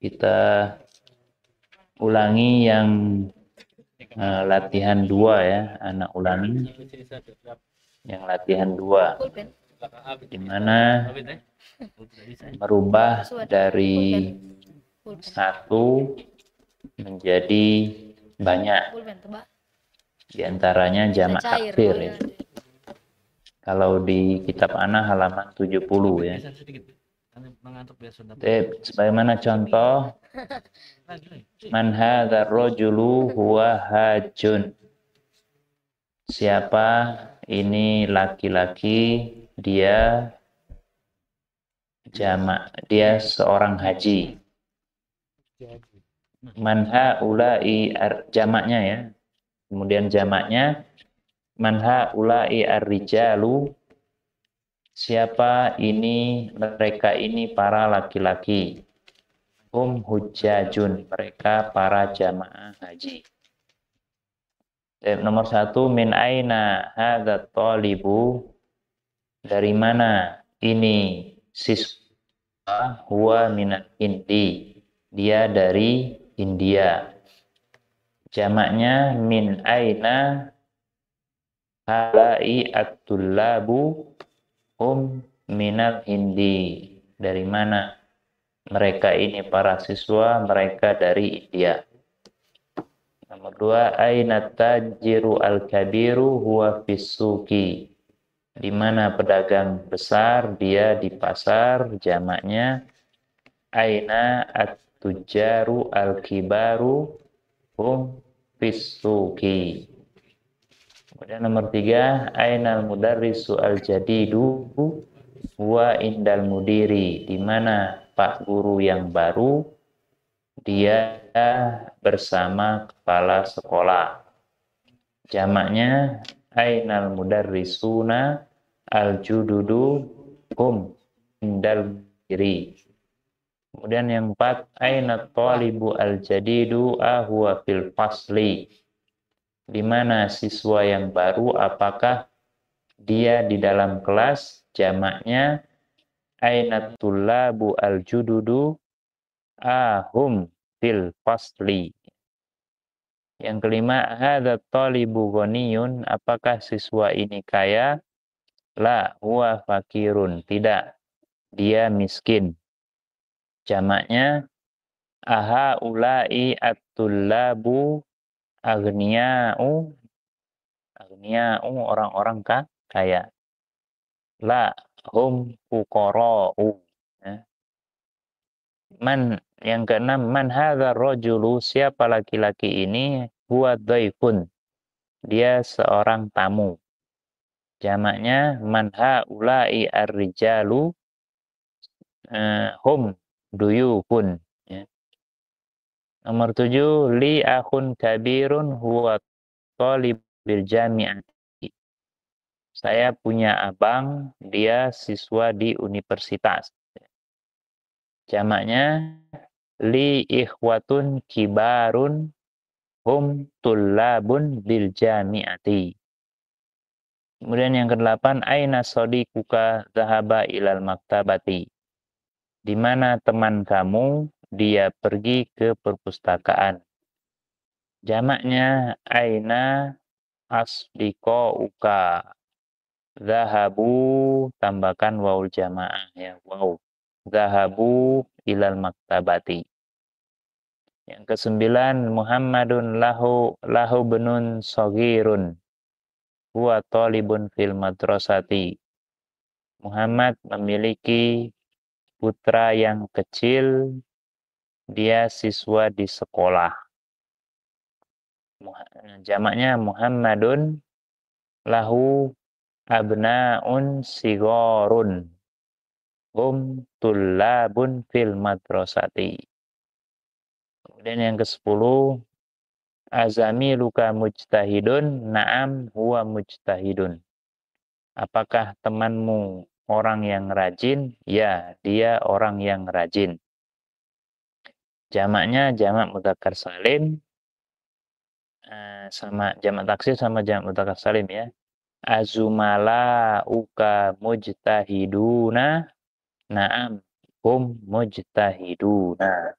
kita ulangi yang latihan 2 ya, anak ulangi yang latihan 2, di mana merubah dari 1 menjadi banyak, di antaranya jamak taksir ya. Kalau di kitab Ana halaman 70 ya. Sebagaimana contoh, man hadzal rajulu huwa hajjun. Siapa ini laki-laki, dia seorang haji. Man haula'i jamaknya ya. Kemudian jamaknya man haula'i ar-rijalu. Siapa ini, mereka ini para laki-laki. Hujjajun, mereka para jamaah haji. Nomor 1, min aina hadzal thalibu, dari mana ini siswa, huwa minal Hindi, dia dari India. Jamaknya min aina halai at-tullabu minal Hindi, dari mana mereka ini para siswa, mereka dari India. Nomor 2, aina tajiru al-kabiru huwa fis-suqi, di mana pedagang besar, dia di pasar. Jamaknya aina at-tujaru al-kibaru hum fis-suqi. Kemudian nomor 3, ainal mudarrisu al-jadidu huwa indal mudiri, di mana Pak Guru yang baru, dia bersama kepala sekolah. Jamaknya ainal mudarrisuna al-jududu hum indal mudiri. Kemudian yang 4, ainat thalibu al-jadidu huwa fil fasli, di mana siswa yang baru, apakah dia di dalam kelas. Jamaknya ainat tullabu al-jududu ahum fil fasli. Yang kelima, hadzal thalibu ghaniyun, apakah siswa ini kaya? La huwa fakirun, tidak, dia miskin. Jamaknya aha ulai at-tullabu aghniya'u, orang-orang kaya. La hum fuqara'u. Man, yang keenam, man hadzal rajulu, siapa laki-laki ini? Huwa dhaifun, dia seorang tamu. Jamaknya man haula'i ar-rijalu hum duyufun ya. Nomor 7, li akhun kabirun huwa thalib bil jami'ati, saya punya abang, dia siswa di universitas. Jamaknya li ikhwatun kibarun hum tullabun bil jami'ati. Kemudian yang ke-8, aina sadiquka dhahaba ilal maktabati, di mana teman kamu, dia pergi ke perpustakaan. Jamaknya aina asdiqauka, zahabu, tambahkan waul jamaah ya, wow. Zahabu ilal maktabati. Yang ke-9, Muhammadun lahu benun sogirun huwa talibun fil madrasati. Muhammad memiliki putra yang kecil, dia siswa di sekolah. Jamaknya Muhammadun lahu abnaun sigorun hum tullabun fil madrasati. Kemudian yang ke-10, azamiluka mujtahidun, na'am huwa mujtahidun, apakah temanmu orang yang rajin? Ya, dia orang yang rajin. Jamaknya jamak mudzakkar salim, sama jamak taksir sama jamak mudzakkar salim ya. Azumala uka mujtahiduna, na'am hum mujtahiduna.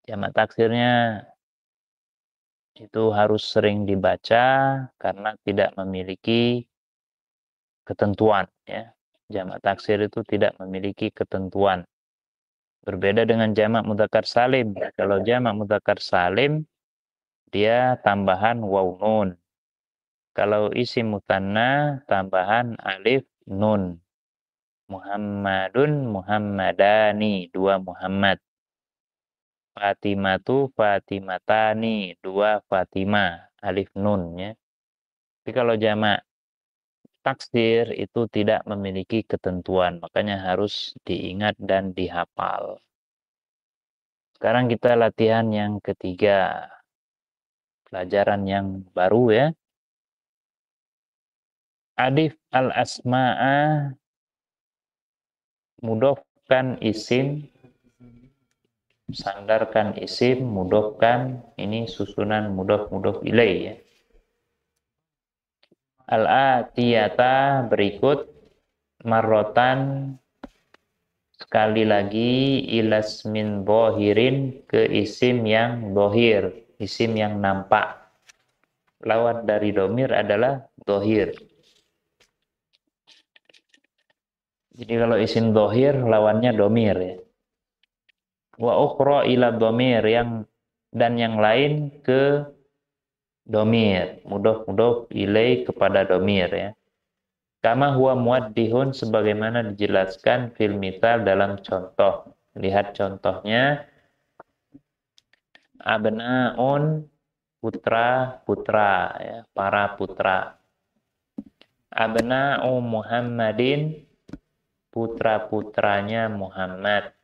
Jamak taksirnya itu harus sering dibaca karena tidak memiliki ketentuan, ya. Jamak taksir itu tidak memiliki ketentuan. Berbeda dengan jamak mudzakkar salim. Kalau jamak mudzakkar salim dia tambahan waw nun. Kalau isim mutanna tambahan alif nun. Muhammadun, Muhammadani, 2 Muhammad. Fatimatu, Fatimatani, 2 Fatimah, alif nun, ya. Tapi kalau jamak taksir itu tidak memiliki ketentuan, makanya harus diingat dan dihafal. Sekarang kita latihan yang ketiga. Pelajaran yang baru, ya. Adif al-asma'a, mudhofkan isim, sandarkan isim, mudhofkan, ini susunan mudhof ilaih, ya. Al-atiyata, berikut, marrotan, sekali lagi, ilasmin bohirin, ke isim yang bohir, isim yang nampak. Lawan dari domir adalah dohir. Jadi kalau isim dohir, lawannya domir, ya. Wa ukhra ila domir, dan yang lain ke domir. Mudhof ilaih kepada domir, ya. Kama huwa muwaddihun, sebagaimana dijelaskan fil mithal dalam contoh. Lihat contohnya. Abnaun, putra-putra, ya, para putra. Abna'u Muhammadin, putra-putranya Muhammad.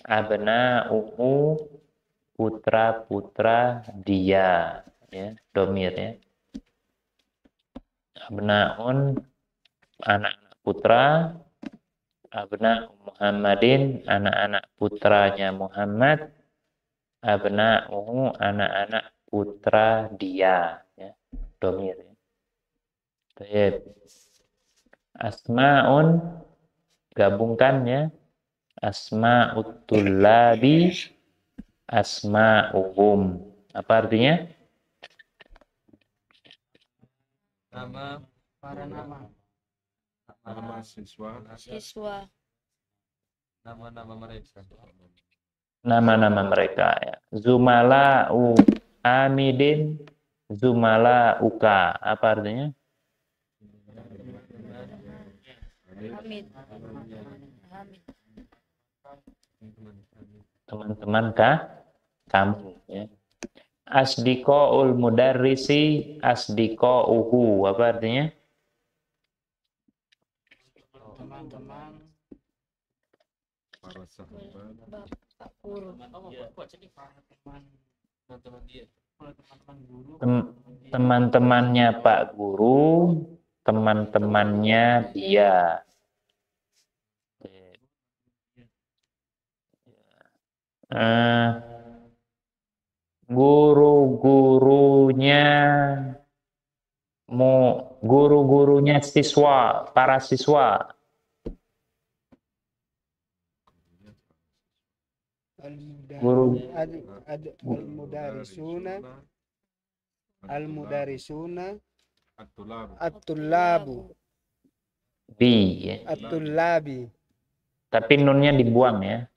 Abna'uhu, putra-putra dia, ya, domir, ya. Abna'un, anak-anak putra. Abna'u Muhammadin, anak-anak putranya Muhammad. Abna'uhu, anak-anak putra dia, ya, domir, ya. Baik. Asma'un, gabungkan, ya. Asma'ut tullabi, asma'uhum. Apa artinya? Nama, para nama. Nama siswa. Nama-nama mereka. Nama-nama mereka, ya. Zumala'u Amidin, Zumala'uka. Apa artinya? Hamid. Teman-teman kamu, ya. Asdiqo'ul mudarrisi, asdiqo'uhu. Apa artinya? Teman-teman. Para sahabat. Bapak guru. Teman-temannya Pak Guru, teman-temannya dia. Guru-gurunya siswa, para siswa. Al-mudarisuna at-tullabu Ya. at-tullabi. Tapi nunnya dibuang, ya.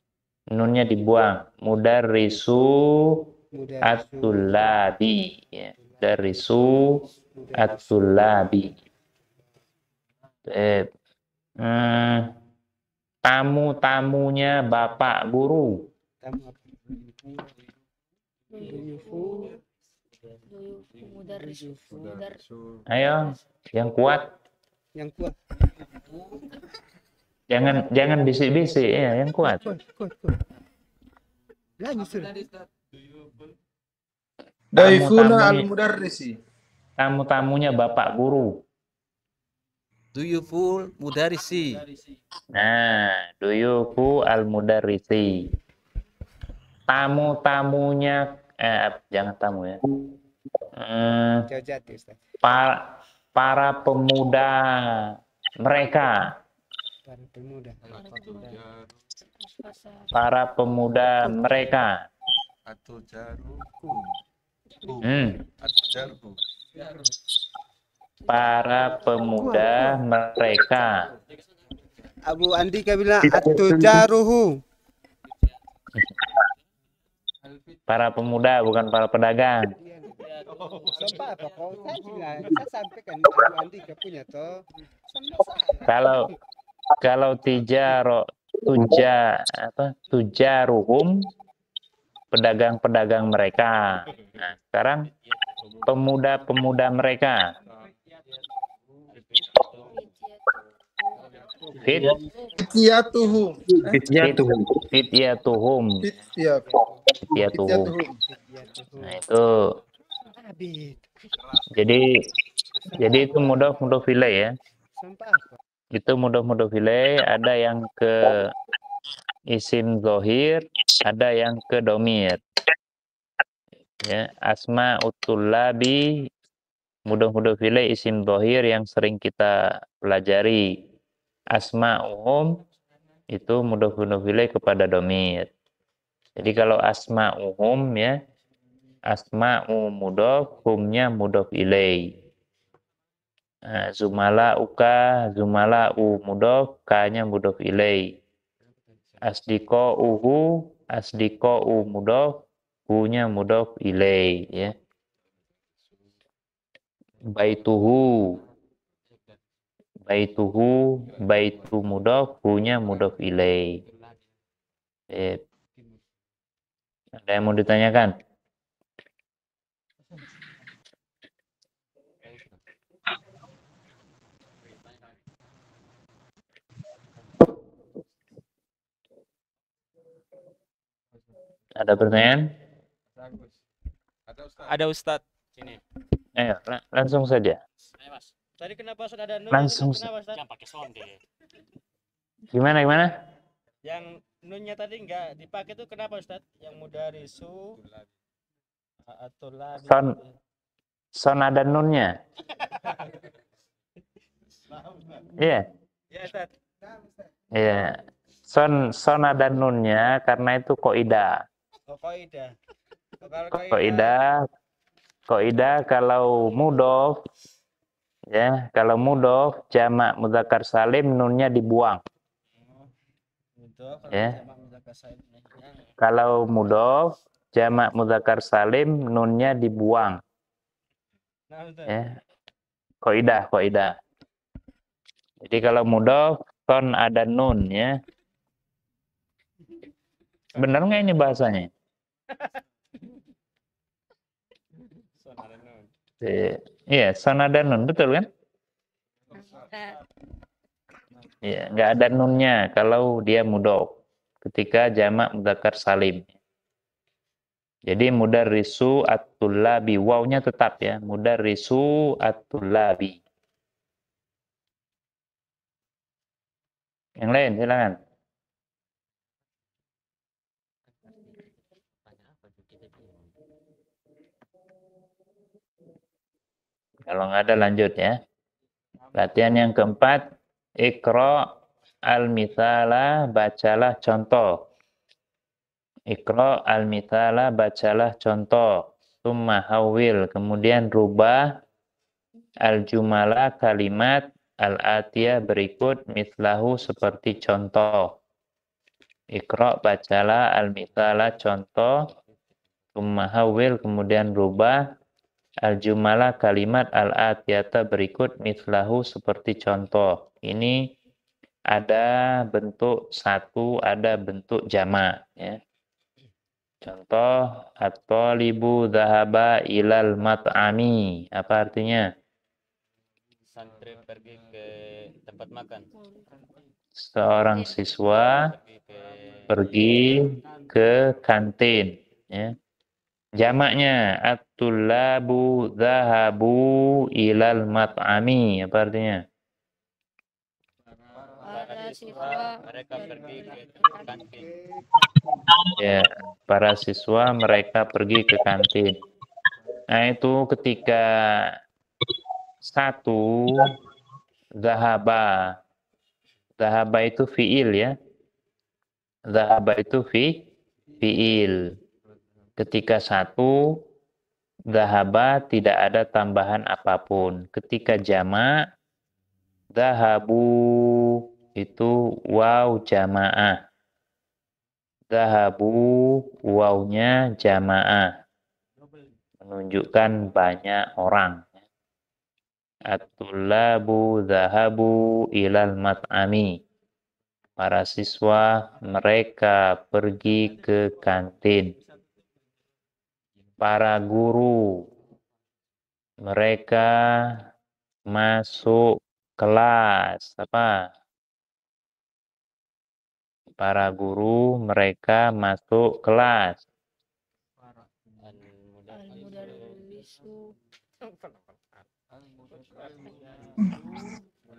Nunnya dibuang. Mudarrisu at-tullabi, ya. Mudarrisu at-tullabi. Tamu-tamunya Bapak Guru. Ayo, yang kuat. Yang kuat. Jangan bisik-bisik, ya, yang kuat. Lagi sudah. Daifuna al-mudarrisi. Tamu-tamunya Bapak Guru. Duyuful mudarisi. Nah, duyufu al-mudarrisi. Tamu-tamunya, jangan tamu, ya. Para pemuda mereka. Para pemuda. Para pemuda mereka. Atau jaru. Hmm. Jaru. Para pemuda mereka. Abu Andika bilang atujaruhu. Para pemuda, bukan para pedagang. Sumpah apa kau? Saya sampaikan Abu Andika punya toh. Sama saya. Kalau tujaruhum, pedagang-pedagang mereka. Nah, sekarang pemuda-pemuda mereka. Fityatuhum. Fityatuhum. Fityatuhum. Fityatuhum. Nah, itu Abid. jadi itu mudhof ilaih ya. Sumpah apa? Itu mudhof ilaih, ada yang ke isim zahir, ada yang ke dhamir. Ya, asma utullabi mudhof ilaih isim zahir yang sering kita pelajari. Asma'uhum itu mudhof ilaih kepada dhamir. Jadi kalau asma'uhum ya, asma'u mudhof, humnya mudhof ilaih. Nah, zumala'u mudhof, ka-nya mudhof ilaih. Asdiqa'u mudhof, hu-nya mudhof ilaih ya. Baituhu, baitu mudhof, hu-nya mudhof ilaih. Ada yang mau ditanyakan? Ada pertanyaan? Ada Ustadz. Sini. Ayo, langsung saja. Ayo Mas. Tadi kenapa Ustadz ada nun? Langsung. Kenapa Ustadz? Yang pakai sonde. Gimana? Yang nunnya tadi nggak dipakai tuh kenapa Ustadz? Yang mudarisu atau labi. Son ada nunnya. Iya. Iya Ustadz. Iya. Son ada nunnya karena itu kaidah. Oh, kaidah. Kaidah kalau mudhof ya, kalau mudhof jamak mudzakkar salim nunnya dibuang. Ya. Kalau mudhof jamak mudzakkar salim nunnya dibuang. Ya. Kaidah. Jadi kalau mudhof son ada nun ya. Benar nggak ini bahasanya? Iya, son ada nun, betul kan? Iya, nggak ada nunnya kalau dia mudhof ketika jamak mudzakkar salim. Jadi mudarrisu at-tullabi, wawnya tetap ya, mudarrisu at-tullabi. Yang lain silakan. Kalau nggak ada lanjut ya. Latihan yang keempat, Iqra al-mithala, bacalah contoh. Iqra al-mithala, bacalah contoh. Tsumma hawil, kemudian rubah al-jumala, kalimat al-atiyah berikut mislahu seperti contoh. Iqra, bacalah al-mithala, contoh. Tsumma hawil, kemudian rubah al-jumala, kalimat al-atiyata berikut mislahu seperti contoh. Ini ada bentuk satu, ada bentuk jamak ya. Contoh, at-thalibu dhahaba ilal mat'ami. Apa artinya? Santri pergi ke tempat makan. Seorang siswa pergi ke kantin ya. Jamaknya at-tullabu dhahabu ilal mat'ami. Apa artinya? Para siswa Mereka pergi ke kantin. Ya, para siswa mereka pergi ke kantin. Nah, itu ketika satu dhahaba Zahaba itu fiil ya. Zahaba itu fiil. Ketika satu, zahaba tidak ada tambahan apapun. Ketika jamak, zahabu itu waw jamaah. Zahabu wawnya jamaah. Menunjukkan banyak orang. At-tullabu zahabu ilal mat'ami. Para siswa mereka pergi ke kantin. Para guru mereka masuk kelas. Apa? Para guru mereka masuk kelas. Al-mudarrisu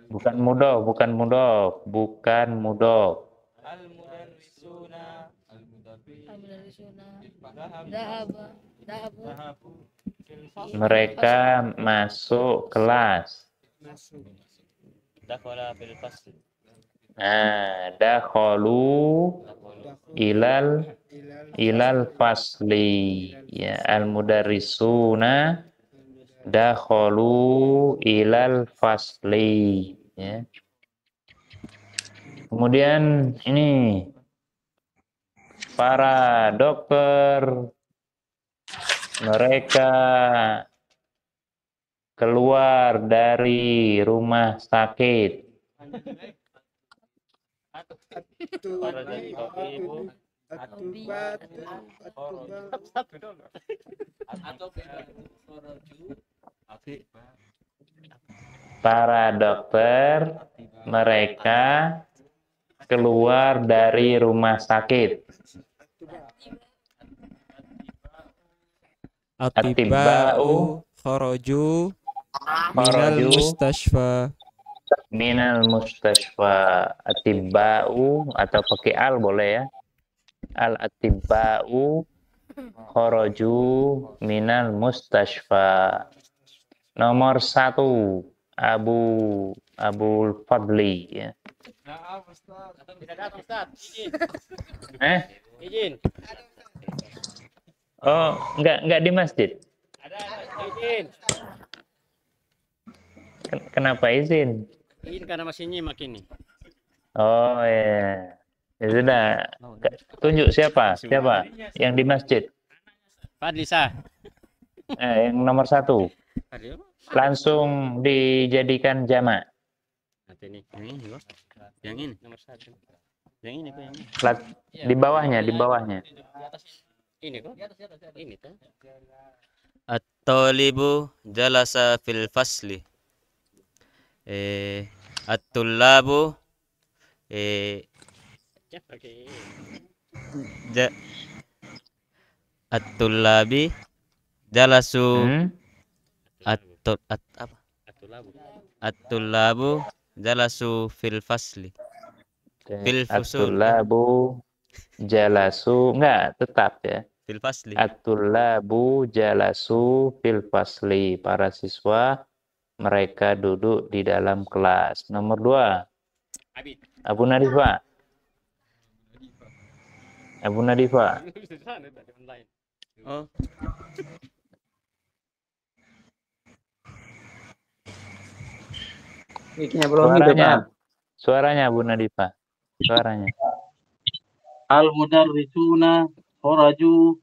Bukan mudof, bukan mudof, bukan mudof. Al-mudarrisuna al-mudarrisuna dahaba dahabu zahabu fil fasli. Mereka masuk kelas. Dakhala fil fasli. Nah, dakhalu ilal fasli. Ya, al-mudarrisuna dakhalu ilal fasli. Ya. Kemudian ini para dokter mereka keluar dari rumah sakit. Para dokter mereka keluar dari rumah sakit. Atiba'u kharaju minal Kharaju mustashfa. minal mustashfa. Atiba'u atau pakai al boleh ya. Al atiba'u kharaju minal mustashfa. Nomor 1 Abul Fadli ya. Tidak datang Ustaz. Izin. Izin. Oh, enggak di masjid. Ada izin. Kenapa izin? Izin karena masih nyimak ini. Oh ya. Ya sudah. Tunjuk siapa? Siapa yang di masjid? Fadli sah. Yang nomor 1. Fadli. Langsung dijadikan jamak. Nanti ini. Yang ini kok. Yang ini nomor 1. Yang ini kok yang ini. Di bawahnya. Ini kok. Ini tuh. At-talibu jalasa fil fasli. At-tullabu at-tullabi jalasu at-tullabu jalasu fil fasli. Fil fusul. At-tullabu jalasu enggak tetap ya. Fil fasli. At-tullabu jalasu fil fasli. Para siswa mereka duduk di dalam kelas. Nomor 2. Abu Nadifa. Oh. Suaranya Abu Nadifa. Suaranya. Al-mudarrisuna kharaju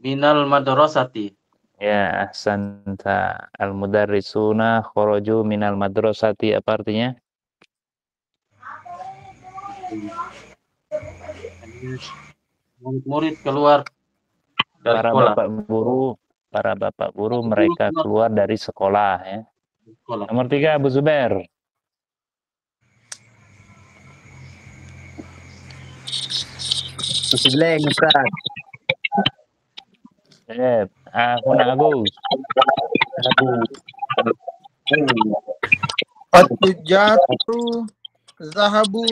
minal madrasati. Ya, ahsanta. Al-mudarrisuna kharaju minal madrasati. Apa artinya? Murid keluar dari sekolah. Para bapak guru mereka keluar dari sekolah ya. Nomor 3 Abu Zubair. Sebelah Ustaz. Agus. At-tujaru zahabu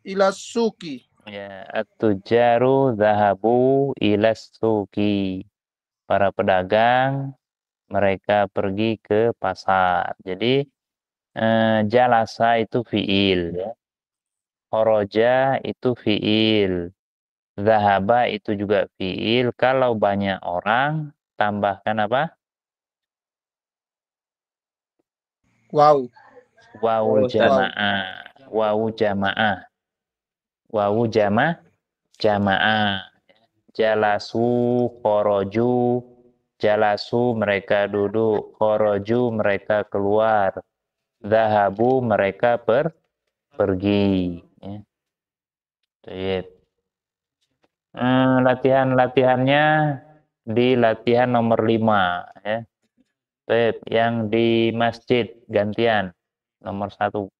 ila suki. Ya, at-tujaru zahabu ila suki. Para pedagang mereka pergi ke pasar. Jadi jalasa itu fiil ya. Khoroja itu fiil. Zahaba itu juga fiil. Kalau banyak orang, tambahkan apa? Wow. Wawul Ustaz. jamaah. Wawu jamaah. Wawu jamaah. Jalasu, khoroju. Jalasu mereka duduk. Khoroju mereka keluar. Zahabu mereka pergi. Ya. Baik. Latihan-latihannya di latihan nomor 5. Ya. Baik. Yang di masjid gantian. Nomor 1.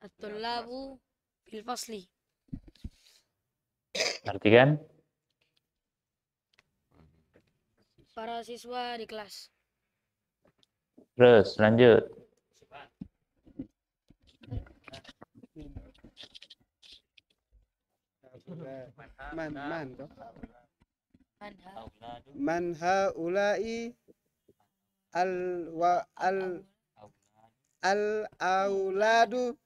At-tullabu fil fasli. Artikan? Para siswa di kelas. Terus lanjut. Man toh. Manha. Man haula'i al auladu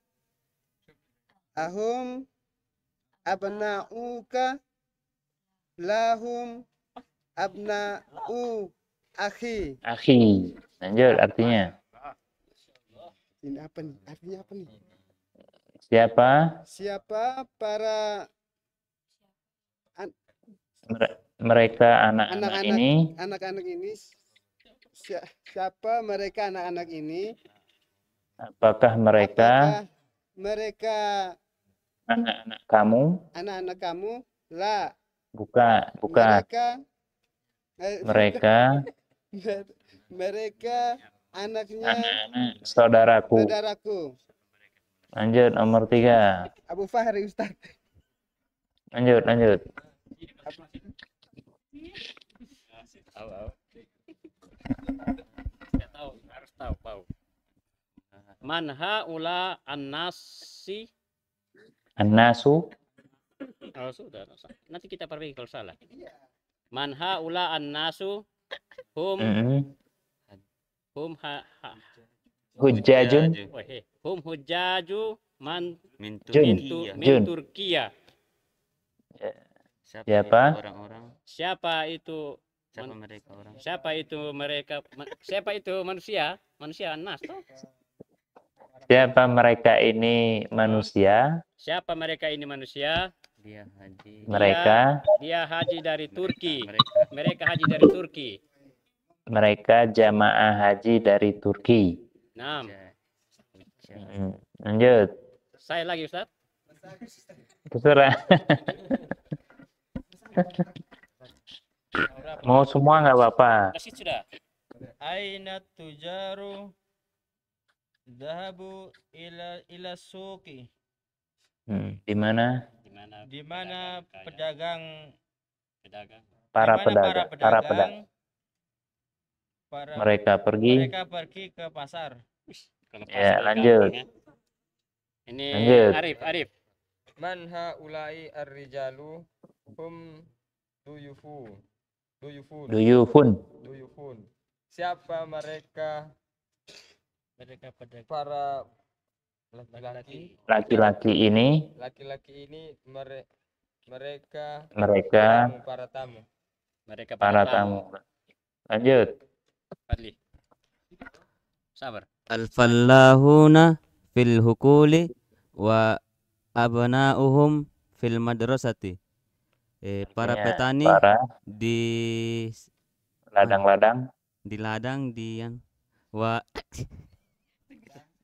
ahum abna'uka lahum abna'u akhi. Akhi. Lanjut artinya. Ini apa nih? Artinya apa nih? Siapa? Siapa para Mereka anak-anak ini. Anak-anak ini siapa mereka anak-anak ini? Apakah mereka anak-anak kamu? Anak-anak kamu? La. Bukan. Mereka anaknya Anak-anak saudaraku. Lanjut nomor 3. Abu Fahri Ustaz. Lanjut. Harus tahu. Man haula an-nasi. An-nasu. Oh, sudah. Nanti kita perbaiki kalau salah. Man haula an-nasu hum Hujjajun. Hum hujjaju min Jun. Turkiya. Siapa? Orang-orang. Siapa itu mereka? Siapa itu manusia? Manusia Nas toh? Siapa mereka ini manusia? Siapa mereka ini manusia? Dia haji. Dia haji dari Turki. Mereka haji dari Turki. Mereka jamaah haji dari Turki. 6. Lanjut. Saya lagi Ustaz. Terserah. Mau semua nggak apa-apa. Kasih sudah. Aina tujaru dhahabu ila suqi. Di mana? Di mana pedagang Para pedagang. Mereka pergi ke pasar. Ya, lanjut. Ini Lanjut. Arif. Man haula'i ar-rijalu hum duyufun. Siapa mereka para laki-laki ini? Laki-laki ini mereka para tamu. Para tamu. Lanjut. Fadli. Sabar. Al-fallahuna fil hukuli wa abna'uhum fil madrasati. Para petani di ladang-ladang. Di ladang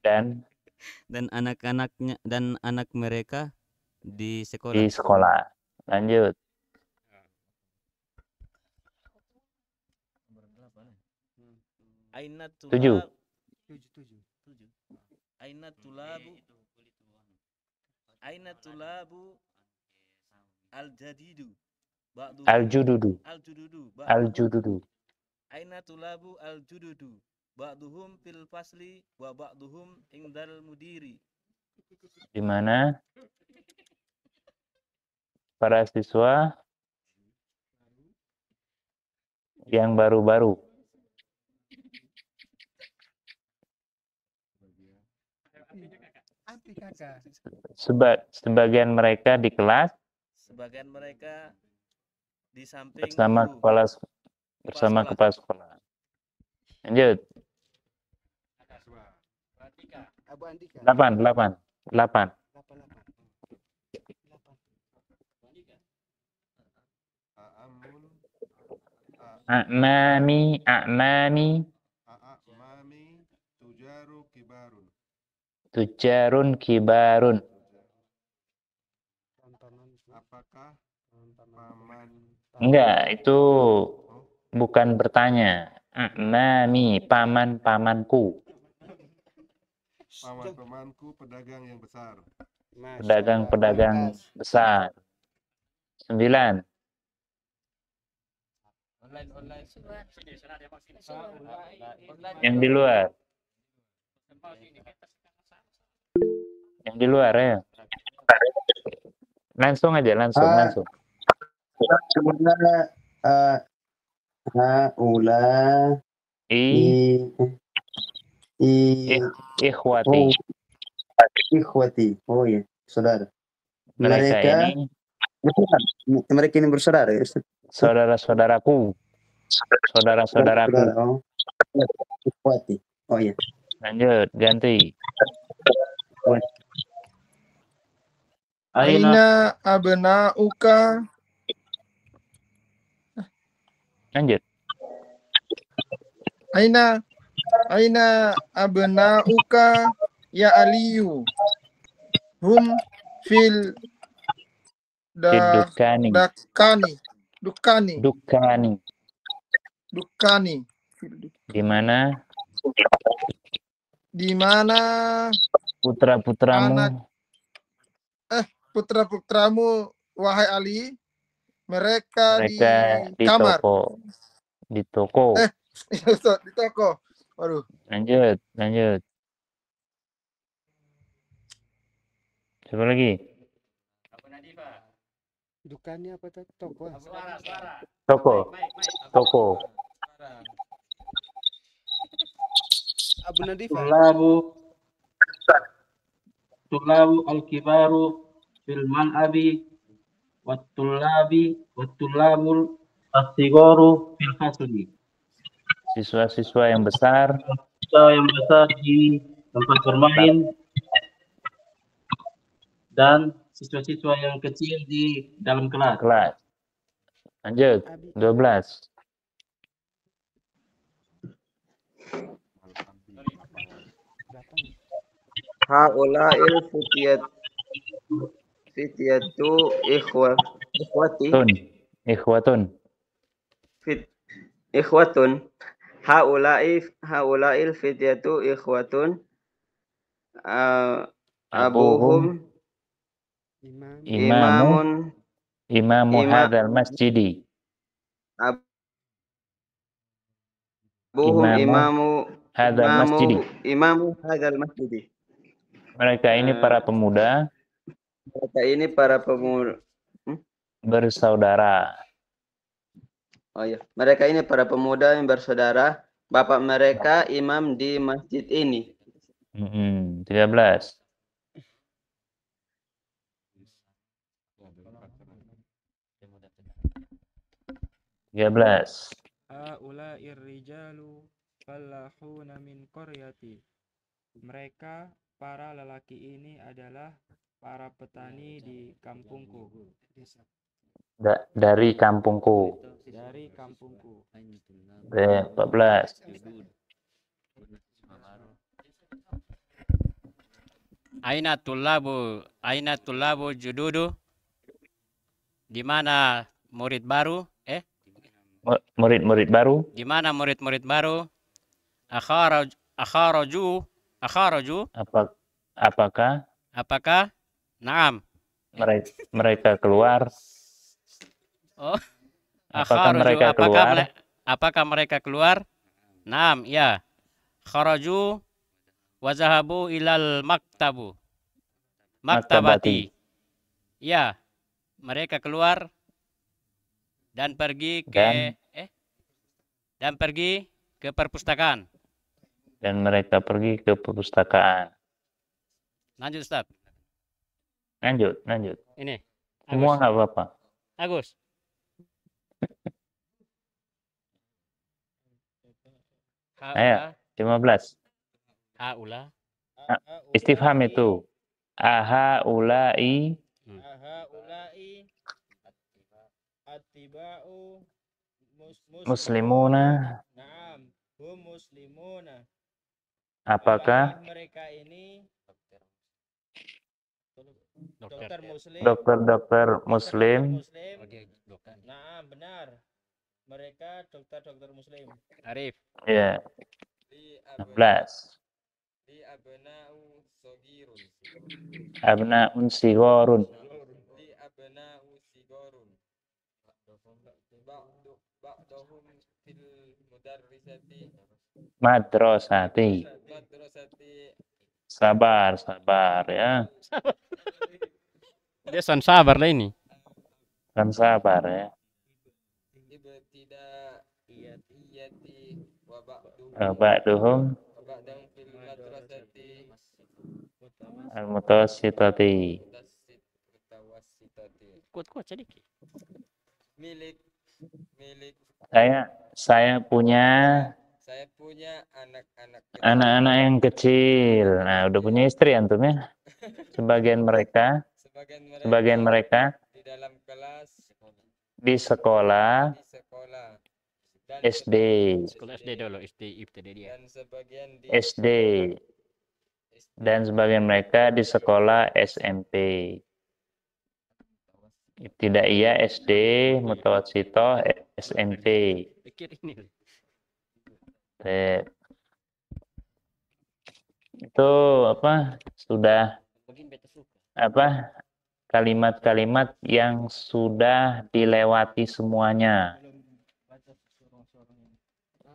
dan anak-anaknya dan anak mereka di sekolah. Lanjut. Aina 7. Aina tulabu al-jadidu. Al-jududu. Aina tulabu al-jududu. Ba'duhum fil fasli wa ba'duhum indal mudiri. Di mana para siswa yang baru-baru. Ampi kakak. Sebagian mereka di kelas Sebagian mereka di samping bersama guru. kepala sekolah. Lanjut. Abu Andika. 8. A'mami. Tujarun kibarun. Apakah paman? Enggak, itu bukan bertanya. A'mami, pamanku. Paman-pamanku pedagang yang besar. Pedagang-pedagang besar. 9. Yang di luar. Yang di luar ya. Langsung aja, langsung. Ikhwati. Oh ya, saudara. Mereka ini bersaudara ya? Saudara-saudaraku. Oh. Ikhwati. Oh ya. Lanjut, ganti. Aina abnauka. Lanjut. Aina abnauka ya Aliyu. Hum fil Dukani. Di mana putra-putramu wahai Ali, mereka di kamar. Di toko. Di toko. Waduh. Lanjut. Coba lagi. Dukannya apa tuh? Toko. Toko. Abu Nadifa. Tulabu al-kibaru fil mal'abi wattulabul as-sigaru fil fasli. Siswa-siswa yang besar di tempat bermain dan siswa-siswa yang kecil di dalam kelas. Lanjut. 12. Haula'il fityatu ikhwatun. Haula'il fityatu ikhwatun. Abuhum imamu hadzal masjidi. Abuhum imamu hadzal masjidi. Mereka ini para pemuda. Bersaudara. Oh ya, mereka ini para pemuda yang bersaudara. Bapak mereka imam di masjid ini. 13. Haula'ir rijalu fallahuna min qaryati. Mereka para lelaki ini adalah para petani di kampungku. Dari kampungku. 14. Aina tullabu jududu. Di mana murid baru? Murid-murid baru. Di mana murid-murid baru? Akharaju. Apakah? Naam. Mereka keluar. Oh. Apakah mereka keluar? Apakah mereka keluar? Naam, ya. Kharaju wa zahabu ilal maktabati. Ya, mereka keluar dan pergi ke perpustakaan. Dan mereka pergi ke perpustakaan. Lanjut Ustaz. Lanjut. Ini. Semua Agus. nggak apa-apa. Agus. Ayo, 15. Haula. Istifham itu. Aha ulai Ahaulai attiba'u muslimuna. Naam, hum muslimuna. Apakah mereka ini dokter muslim? Nah, benar. Mereka dokter muslim. Arif. Ya. 16. Li abna'u sogirun. Abna'un sigorun. Li abna'u sigorun. Ba'dahum fil mudarrisati. Madrasati. Sabar ya. Dia son sabar lah ini. Kan sabar ya. Ibtidaiyati wa Ba'duhum fil madrasati al-mutawassitati. Kuat-kuat sedikit. Milik Saya punya anak-anak yang kecil. Nah, udah punya istri antum ya. Sebagian mereka di dalam kelas di sekolah SD. Sekolah SD dulu, SD ibtidaiyah. SD. Dan sebagian mereka di sekolah SMP. Ibtidaiyah SD, mutawassithah SMP. Pikir ini. Itu sudah kalimat-kalimat yang sudah dilewati semuanya.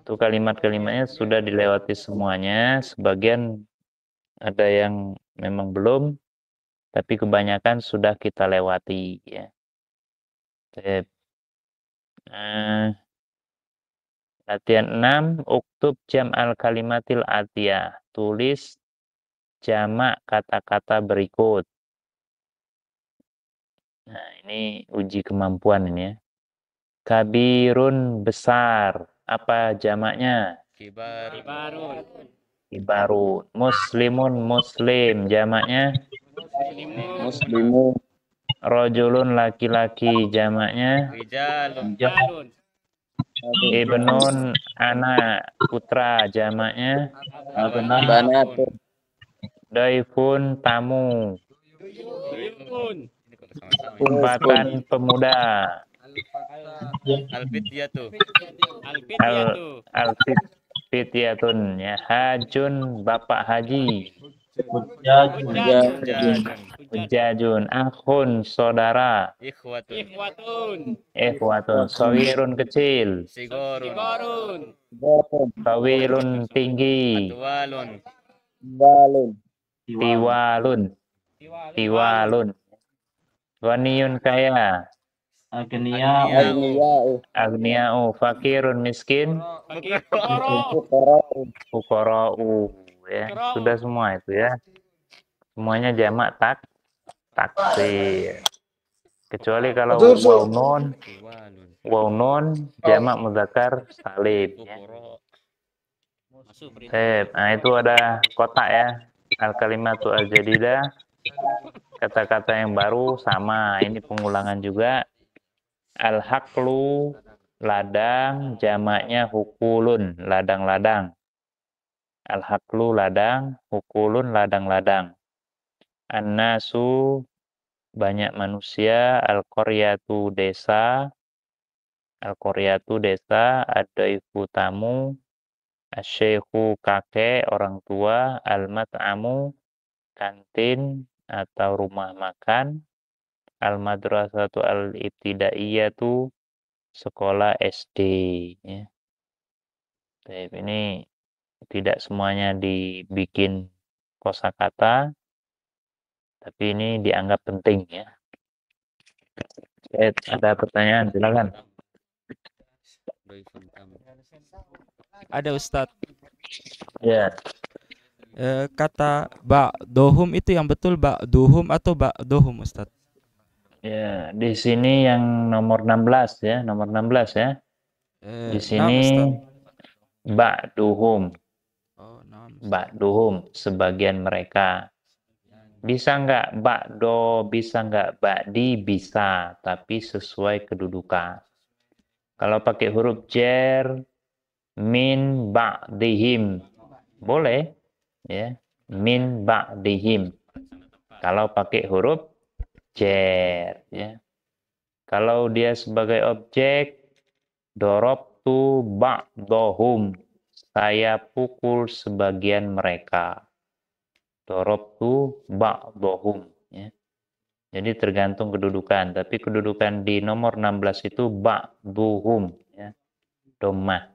Itu kalimat-kalimatnya sudah dilewati semuanya. Sebagian ada yang memang belum, tapi kebanyakan sudah kita lewati ya. Latihan 6, uktub jam'al kalimatil atiyah. Tulis jamak kata-kata berikut. Nah, ini uji kemampuan ini ya. Kabirun besar. Apa jamaknya? Kibarun. Muslimun muslim. Jamaknya? Muslimun. Rojulun laki-laki. Jamaknya? Rijalun. Ibnun anak putra. Jamaknya? Banatun. Daifun tamu. Umpatan pemuda. Alfityatun ya. Hajun bapak haji. Hujajun akhun saudara. Ikhwatun sawirun kecil. Sigorun. Tawilun tinggi. Tiwalun. Ghaniyun kaya. Agnia'u fakirun miskin. Fuqara'u ya. Sudah semua itu ya. Semuanya jamak taksir. Kecuali kalau waw nun jamak muzakkar salim ya. Nah, itu ada kotak ya. Al-kalimatu al-jadidah. Kata-kata yang baru sama. Ini pengulangan juga. Al-haqlu ladang, jamaknya hukulun, ladang-ladang. Al-haqlu ladang, hukulun ladang-ladang. An-nasu banyak manusia, al-qaryatu desa. Al-qaryatu desa, ad-daifu tamu, asy-syaikhu kakek, orang tua, al-mat'amu kantin atau rumah makan. Al-madrasatu al-ibtidaiyatu sekolah SD ya. Ini tidak semuanya dibikin kosakata, tapi ini dianggap penting ya. Ada pertanyaan, silakan. Ada Ustadz. Ya. Kata ba'dohum itu yang betul ba'duhum atau ba'dohum, Ustaz? Ya, di sini yang nomor 16 ya, nomor 16 ya. Di sini ba'duhum. Ba'duhum, sebagian mereka. Bisa nggak ba'do, bisa nggak ba'di, bisa, tapi sesuai kedudukan. Kalau pakai huruf jer, min ba'dihim, boleh, ya, min ba'dihim. Kalau pakai huruf jer, ya. Kalau dia sebagai objek, dorobtu ba'dohum, saya pukul sebagian mereka. Dorobtu ba'dohum, ya. Jadi tergantung kedudukan, tapi kedudukan di nomor 16 itu ba'duhum, ya. Dhammah.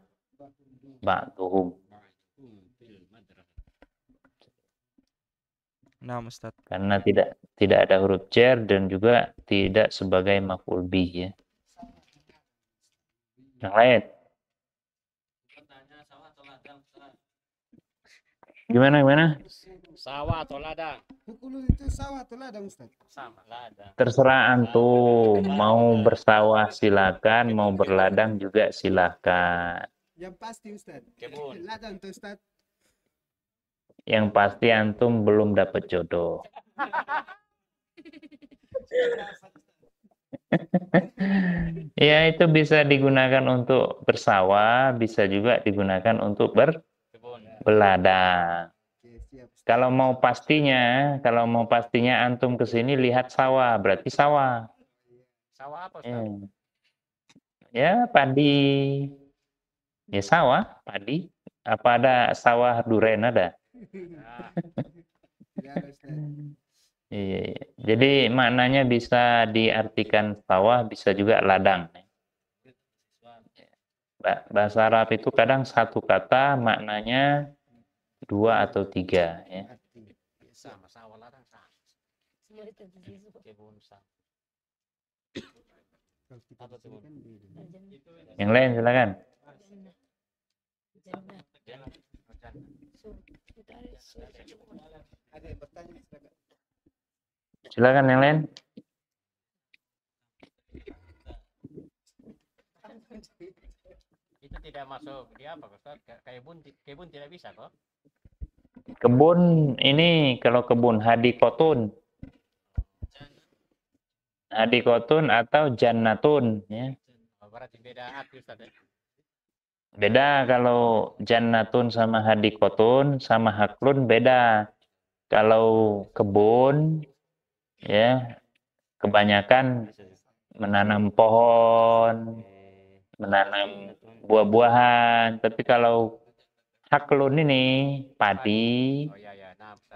Ba'duhum. Nah, Ustaz. Karena tidak ada huruf jar dan juga tidak sebagai maf'ul bih, ya. Yang lain? Gimana? Sawah atau ladang? Hukulu itu sawah atau ladang, Ustaz? Sama, ladang. Terserah antum, mau bersawah silakan, mau berladang juga silakan. Yang pasti, Ustaz. Kebun. Ladang tuh, Ustaz. Yang pasti antum belum dapat jodoh. Ya, itu bisa digunakan untuk bersawah, bisa juga digunakan untuk berladang. Kalau mau pastinya antum ke sini lihat sawah, berarti sawah. Sawah apa, Ustaz? Ya, padi. Ya, sawah, padi. Apa ada sawah duren ada? Iya. Jadi maknanya bisa diartikan sawah, bisa juga ladang. Bahasa Arab itu kadang satu kata maknanya 2 atau 3, ya. Sama, sawah ladang sama. Kebun sama. Yang lain silakan. Silakan yang lain. Itu tidak masuk di apa, Ustaz? Kebun tidak bisa kok. Kebun ini kalau kebun hadikotun. Hadikotun atau jannatun, ya. Berarti beda arti, Ustaz, ya? Beda kalau jannatun sama hadikotun sama haklun beda. Kalau kebun, ya, kebanyakan menanam pohon, menanam buah-buahan. Tapi kalau haklun ini padi,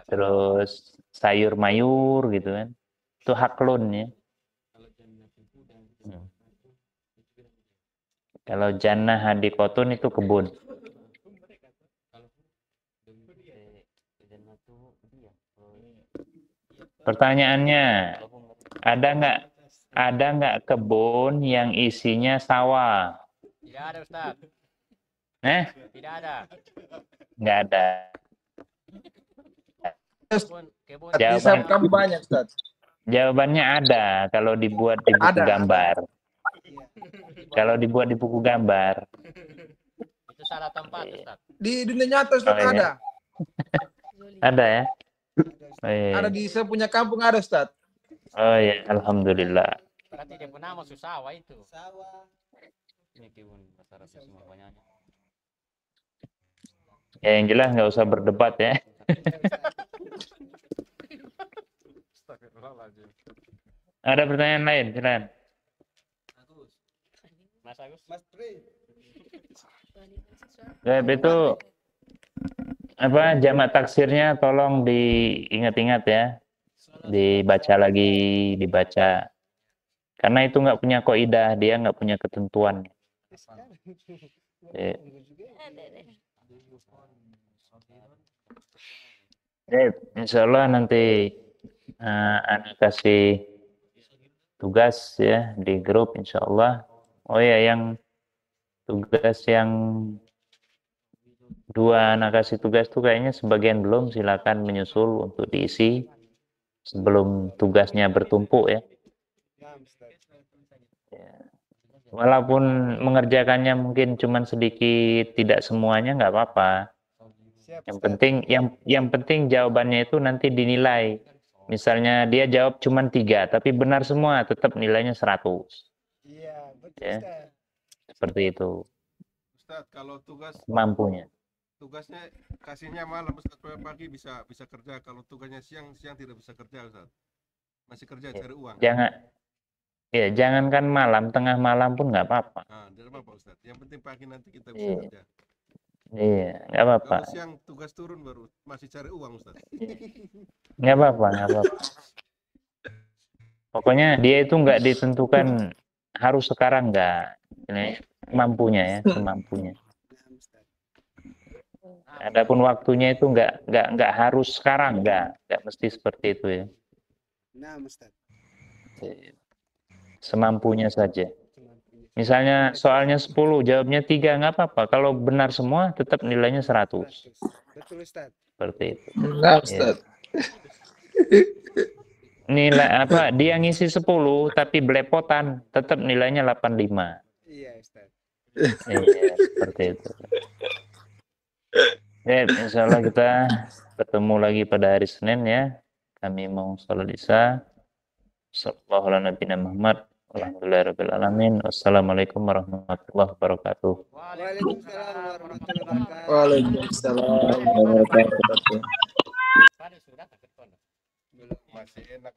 terus sayur mayur gitu kan, itu haklun, ya. Kalau jannah hadikotun itu kebun. Pertanyaannya, ada nggak kebun yang isinya sawah? Tidak ada, Ustaz. Tidak ada. Nggak ada. Jawaban kamu banyak, Ustaz. Jawabannya ada kalau dibuat di buku gambar. Kalau dibuat di buku gambar. Itu salah tempat, Ustaz. Di dunia nyata, Ustaz, ada. Ada, ya? Oh, iya. Ada di saya punya kampung ada, Ustaz. Oh ya, alhamdulillah. Berarti dia pun nama sawah itu. Sawah. Ini kebun besar semua banyaknya. Ya, yang jelas nggak usah berdebat, ya. Ada pertanyaan lain, silakan. Mas Agus. Mas Pri. Ya, itu apa jamak taksirnya tolong diingat-ingat, ya. Dibaca lagi, dibaca. Karena itu nggak punya kaidah, dia nggak punya ketentuan. Insya Allah nanti anak kasih tugas, ya, di grup, insya Allah. Oh ya, yang tugas yang dua anak kasih tugas tuh kayaknya sebagian belum, silakan menyusul untuk diisi sebelum tugasnya bertumpuk ya. Walaupun mengerjakannya mungkin cuman sedikit, tidak semuanya nggak apa-apa. Yang penting jawabannya itu nanti dinilai. Misalnya dia jawab cuman 3, tapi benar semua, tetap nilainya 100. Iya, betul Ya, Ustaz. seperti itu. Ustaz, kalau Mampunya. tugasnya kasihnya malam, Ustaz, pagi bisa kerja. Kalau tugasnya siang tidak bisa kerja, Ustaz. Masih kerja cari uang. Jangankan malam, tengah malam pun nggak apa-apa. Nah, tidak apa-apa, Ustaz. Yang penting pagi nanti kita bisa kerja. Iya, nggak apa-apa. Kalau siang tugas turun baru masih cari uang, Ustaz. Nggak apa-apa. Pokoknya dia itu nggak ditentukan harus sekarang, nggak. Ini mampunya ya, semampunya. Adapun waktunya itu nggak harus sekarang, nggak mesti seperti itu ya. Nah, Ustaz. Semampunya saja. Misalnya soalnya 10, jawabnya 3, nggak apa-apa. Kalau benar semua, tetap nilainya 100. Betul, Ustaz. Seperti itu. Nah, Ustaz. Nilai apa? Dia ngisi 10, tapi belepotan, tetap nilainya 85. Iya, Ustaz. Iya, seperti itu. Ya, insya Allah kita bertemu lagi pada hari Senin ya. Kami mau sholat isya. Sallallahu alaihi Muhammad. Alhamdulillahirabbil alamin. Wassalamualaikum warahmatullahi wabarakatuh. Waalaikumsalam warahmatullahi wabarakatuh. Waalaikumsalam warahmatullahi wabarakatuh. Masih enak.